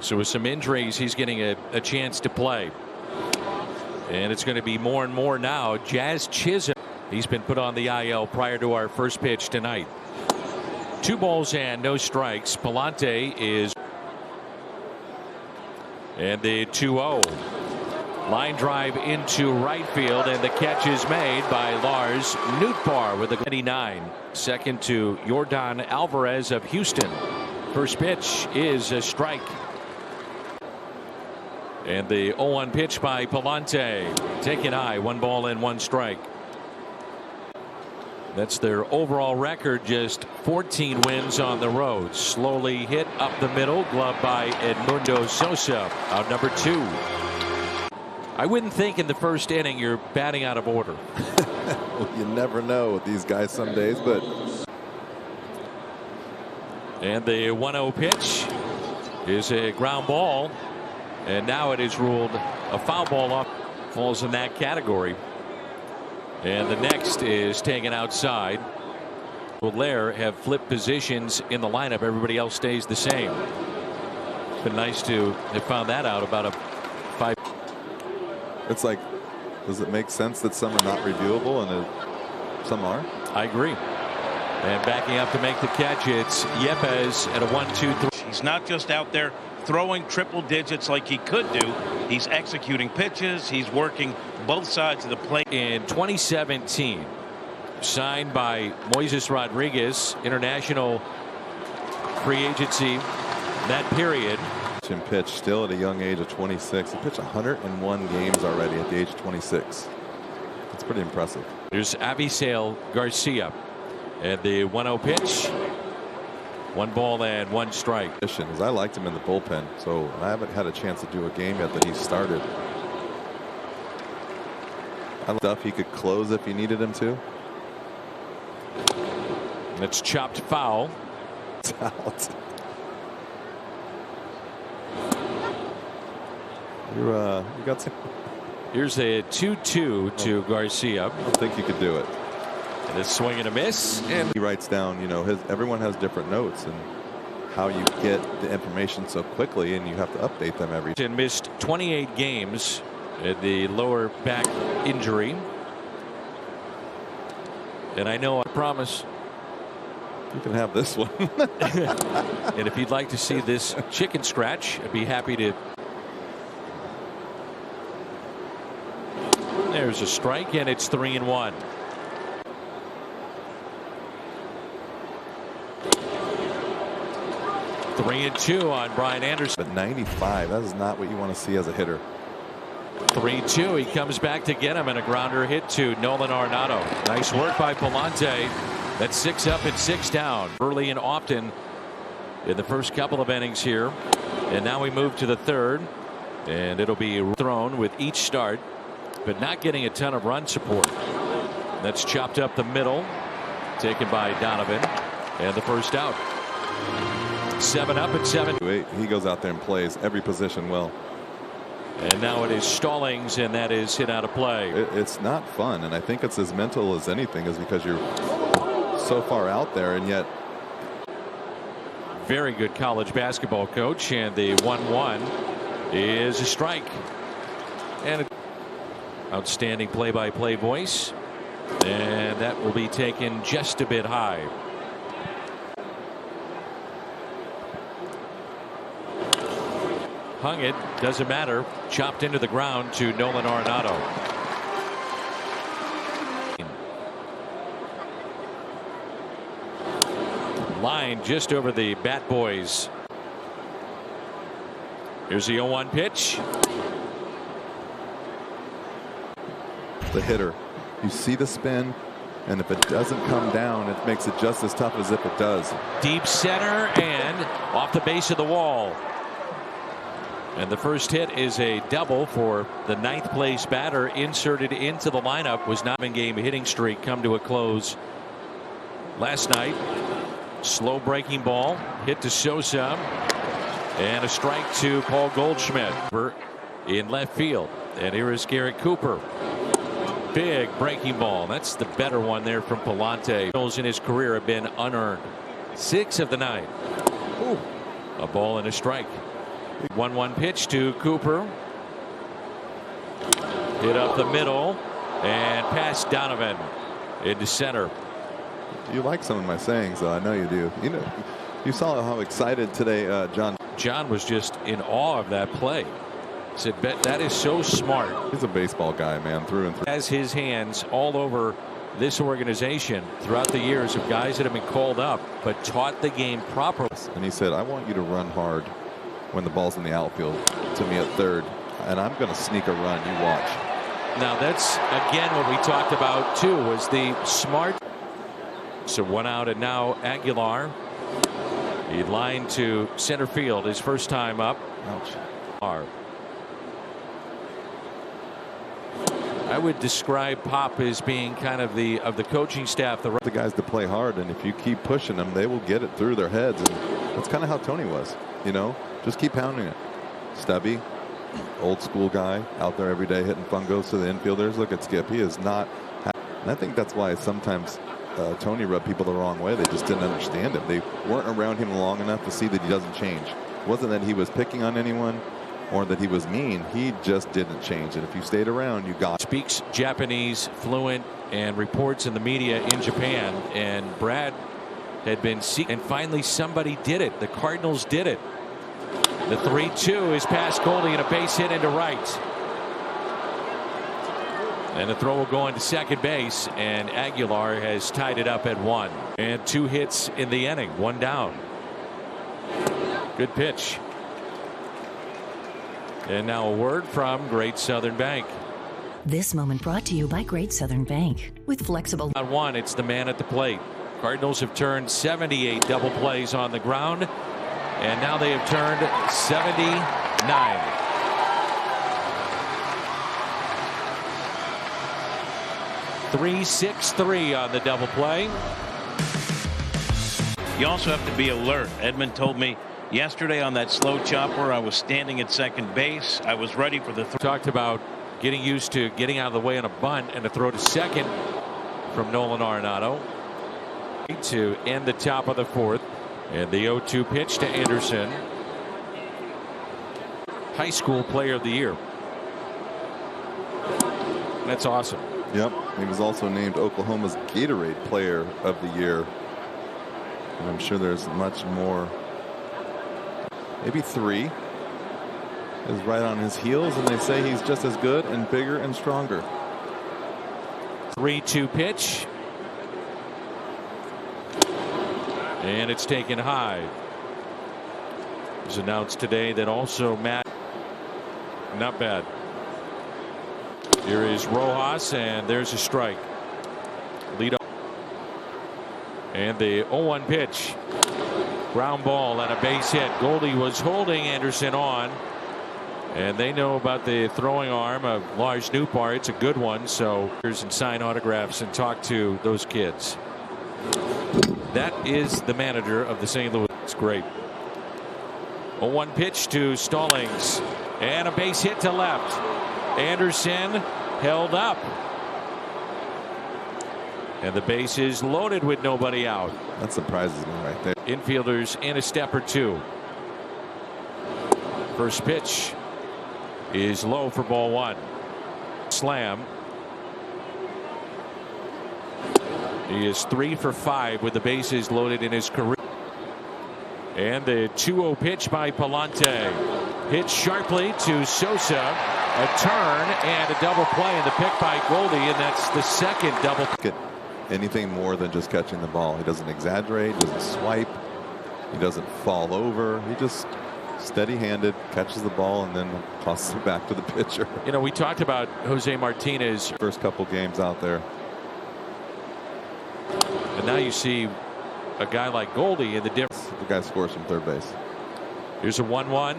So with some injuries, he's getting a chance to play. And it's going to be more and more now. Jazz Chisholm, he's been put on the IL prior to our first pitch tonight. 2 balls and no strikes. Pallante is. And the 2-0. Line drive into right field, and the catch is made by Lars Nootbaar with a 29. Second to Yordan Alvarez of Houston. First pitch is a strike. And the 0-1 pitch by Pallante. Taken high, 1 ball and 1 strike. That's their overall record, just 14 wins on the road. Slowly hit up the middle, gloved by Edmundo Sosa, out number 2. I wouldn't think in the first inning you're batting out of order. Well, you never know with these guys some days, but. And the 1-0 pitch is a ground ball. And now it is ruled a foul ball off. Falls in that category. And the next is taken outside. Blair have flipped positions in the lineup. Everybody else stays the same. It's been nice to have found that out about a 5. It's like, does it make sense that some are not reviewable and some are? I agree. And backing up to make the catch, it's Yepes at a 1-2-3. He's not just out there throwing triple digits like he could do. He's executing pitches. He's working both sides of the plate. In 2017, signed by Moises Rodriguez, international free agency that period. Him pitch still at a young age of 26. He pitched 101 games already at the age of 26. That's pretty impressive. There's Avisail Garcia and the 1-0 pitch. 1 ball and 1 strike. I liked him in the bullpen, so I haven't had a chance to do a game yet that he started. I like stuff he could close if he needed him to. It's chopped foul. It's out. You got some. Here's a 2-2 to Garcia. I don't think he could do it. And a swing and a miss. And he writes down, you know, everyone has different notes and how you get the information so quickly, and you have to update them every. And missed 28 games at the lower back injury. And I know, I promise. You can have this one. And if you'd like to see this chicken scratch, I'd be happy to. There's a strike, and it's 3-1. Three and 2 on Brian Anderson. But 95, that is not what you want to see as a hitter. 3-2. He comes back to get him, and a grounder hit to Nolan Arenado. Nice work by Pallante. That's 6 up and 6 down. Early and often in the first couple of innings here. And now we move to the third. And it'll be thrown with each start, but not getting a ton of run support. That's chopped up the middle. Taken by Donovan. And the first out. 7 up and 7. He goes out there and plays every position well. And now it is Stallings, and that is hit out of play. It's not fun, and I think it's as mental as anything, is because you're so far out there, and yet. Very good college basketball coach, and the 1-1 is a strike. And outstanding play-by-play voice, and that will be taken just a bit high. Hung it, doesn't matter. Chopped into the ground to Nolan Arenado. Line just over the bat boys. Here's the 0-1 pitch. The hitter, you see the spin, and if it doesn't come down, it makes it just as tough as if it does. Deep center and off the base of the wall. And the first hit is a double for the 9th place batter inserted into the lineup. Was not in game hitting streak come to a close last night. Slow breaking ball hit to Sosa, and a strike to Paul Goldschmidt in left field. And here is Garrett Cooper. Big breaking ball. That's the better one there from Pallante. Goals in his career have been unearned. 6 of the 9. Ooh. A ball and a strike. 1-1 pitch to Cooper. Hit up the middle and past Donovan into center. You like some of my sayings, though. I know you do. You know, you saw how excited today John was just in awe of that play. He said, "Bet that is so smart." He's a baseball guy, man, through and through. Has his hands all over this organization throughout the years of guys that have been called up, but taught the game properly. And he said, "I want you to run hard when the ball's in the outfield to me at third, and I'm going to sneak a run. You watch." Now that's again what we talked about too, was the smart. So 1 out, and now Aguilar. He lined to center field his first time up. Ouch. I would describe Pop as being kind of the coaching staff. The guys to play hard, and if you keep pushing them, they will get it through their heads. And that's kind of how Tony was. You know, just keep pounding it. Stubby, old school guy out there every day hitting fungos to the infielders. Look at Skip. He is not. And I think that's why sometimes Tony rubbed people the wrong way. They just didn't understand him. They weren't around him long enough to see that he doesn't change. It wasn't that he was picking on anyone or that he was mean. He just didn't change. And if you stayed around, you got. Speaks Japanese fluent and reports in the media in Japan. And Brad had been seeking, and finally somebody did it. The Cardinals did it. The 3-2 is past Goldie and a base hit into right. And the throw will go into second base, and Aguilar has tied it up at 1. And 2 hits in the inning, 1 down. Good pitch. And now a word from Great Southern Bank. This moment brought to you by Great Southern Bank. With flexible. On 1, it's the man at the plate. Cardinals have turned 78 double plays on the ground, and now they have turned 79. 3-6-3 on the double play. You also have to be alert. Edmund told me yesterday on that slow chopper, I was standing at second base. I was ready for the Talked about getting used to getting out of the way on a bunt, and a throw to second from Nolan Arenado to end the top of the 4th. And the 0-2 pitch to Anderson. High school player of the year. That's awesome. Yep. He was also named Oklahoma's Gatorade Player of the Year. And I'm sure there's much more. Maybe 3 is right on his heels, and they say he's just as good and bigger and stronger. 3-2 pitch. And it's taken high. It was announced today that also Matt. Not bad. Here is Rojas, and there's a strike. Lead up. And the 0-1 pitch. Ground ball and a base hit. Goldie was holding Anderson on. And they know about the throwing arm of Lars Nootbaar. It's a good one. So here's and sign autographs and talk to those kids. That is the manager of the St. Louis. It's great. 0-1 pitch to Stallings. And a base hit to left. Anderson held up. And the base is loaded with nobody out. That surprises me right there. Infielders in a step or two. First pitch is low for ball 1. Slam. He is 3 for 5 with the bases loaded in his career. And the 2-0 pitch by Pallante. Hit sharply to Sosa. A turn and a double play, and the pick by Goldie, and that's the second double. Anything more than just catching the ball. He doesn't exaggerate, doesn't swipe, he doesn't fall over. He just steady-handed catches the ball and then tosses it back to the pitcher. You know, we talked about Jose Martinez first couple games out there, and now you see a guy like Goldie in the difference. The guy scores from third base. Here's a 1-1.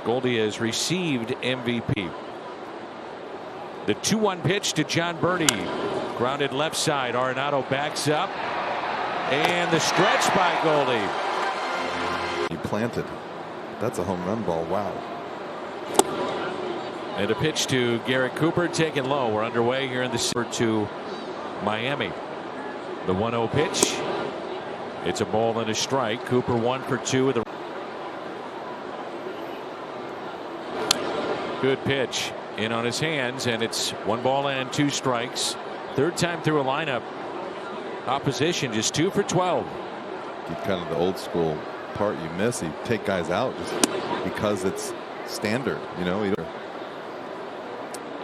Goldie has received MVP. The 2-1 pitch to John Bernie. Grounded left side. Arenado backs up. And the stretch by Goldie. He planted. That's a home run ball. Wow. And a pitch to Garrett Cooper, taken low. We're underway here in the to Miami. The 1-0 pitch. It's a ball and a strike. Cooper 1 for 2 with the Good pitch in on his hands, and it's 1 ball and 2 strikes. Third time through a lineup. Opposition just 2 for 12. Kind of the old school part you miss. You take guys out just because it's standard, you know.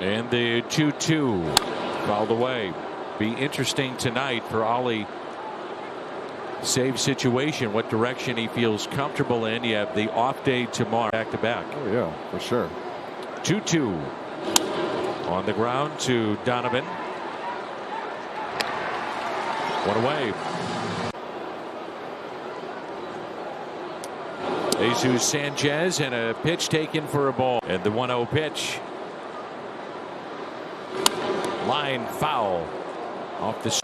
And the 2-2 fouled away. Be interesting tonight for Ollie. Save situation, what direction he feels comfortable in. You have the off day tomorrow, back to back. Oh yeah, for sure. 2-2 on the ground to Donovan. One away. Jesus Sanchez, and a pitch taken for a ball. And the 1-0 pitch. Line foul off the.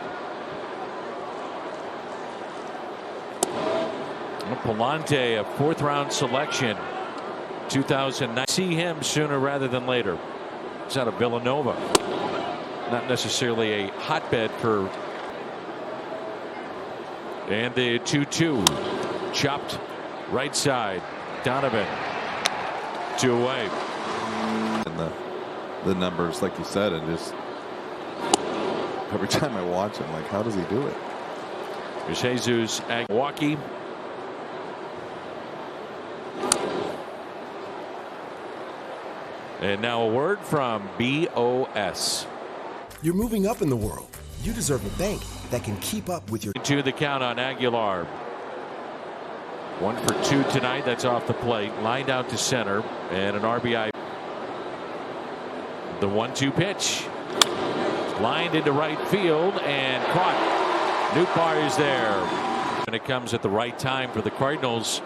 Pallante, a 4th round selection, 2009. See him sooner rather than later. He's out of Villanova. Not necessarily a hotbed for. And the 2-2 chopped right side. Donovan 2 away. And the numbers, like you said, and just every time I watch him, like, how does he do it? Here's Jesus at Milwaukee. And now a word from BOS. You're moving up in the world. You deserve a bank that can keep up with your. To the count on Aguilar. 1 for 2 tonight. That's off the plate. Lined out to center. And an RBI. The 1-2 pitch. Lined into right field and caught. Nootbaar is there. And it comes at the right time for the Cardinals.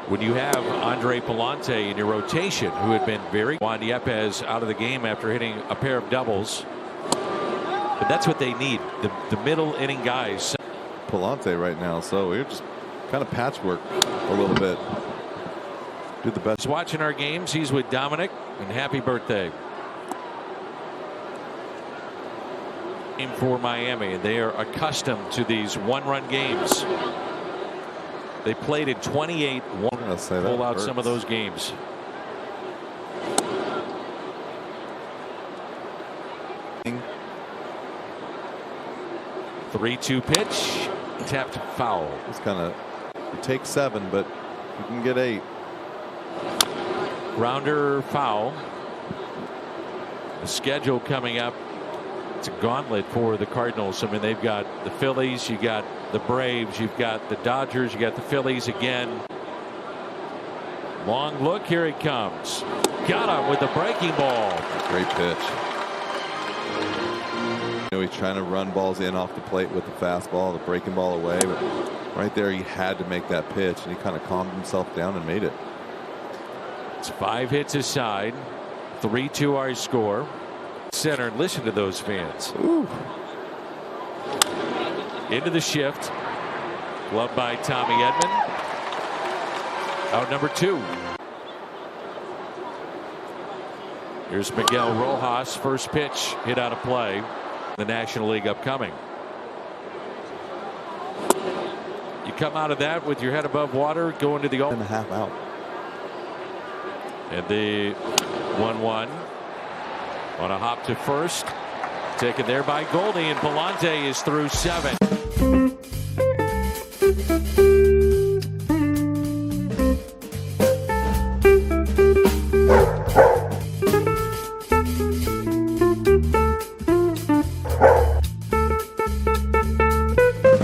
When you have Andre Pallante in your rotation, who had been very. Juan Yepez out of the game after hitting a pair of doubles. But that's what they need, the middle inning guys. Pallante right now, so we're just kind of patchwork a little bit. Do the best. He's watching our games. He's with Dominic, and happy birthday. Game for Miami, and they are accustomed to these 1-run games. They played in 28. Pull out some of those games. Thing. 3-2 pitch, tapped foul. It's kind of, you take 7, but you can get 8. Grounder foul. The schedule coming up. It's a gauntlet for the Cardinals. I mean, they've got the Phillies, you got the Braves, you've got the Dodgers, you got the Phillies again. Long look, here it comes. Got him with the breaking ball. Great pitch. You know, he's trying to run balls in off the plate with the fastball, the breaking ball away, but right there he had to make that pitch, and he kind of calmed himself down and made it. It's 5 hits aside, 3-2 our score. Center, and listen to those fans. Ooh. Into the shift. Gloved by Tommy Edman. Out number 2. Here's Miguel Rojas. First pitch hit out of play. The National League upcoming. You come out of that with your head above water, going to the 1.5 out. And the 1-1 on a hop to first. Taken there by Goldie, and Pallante is through 7.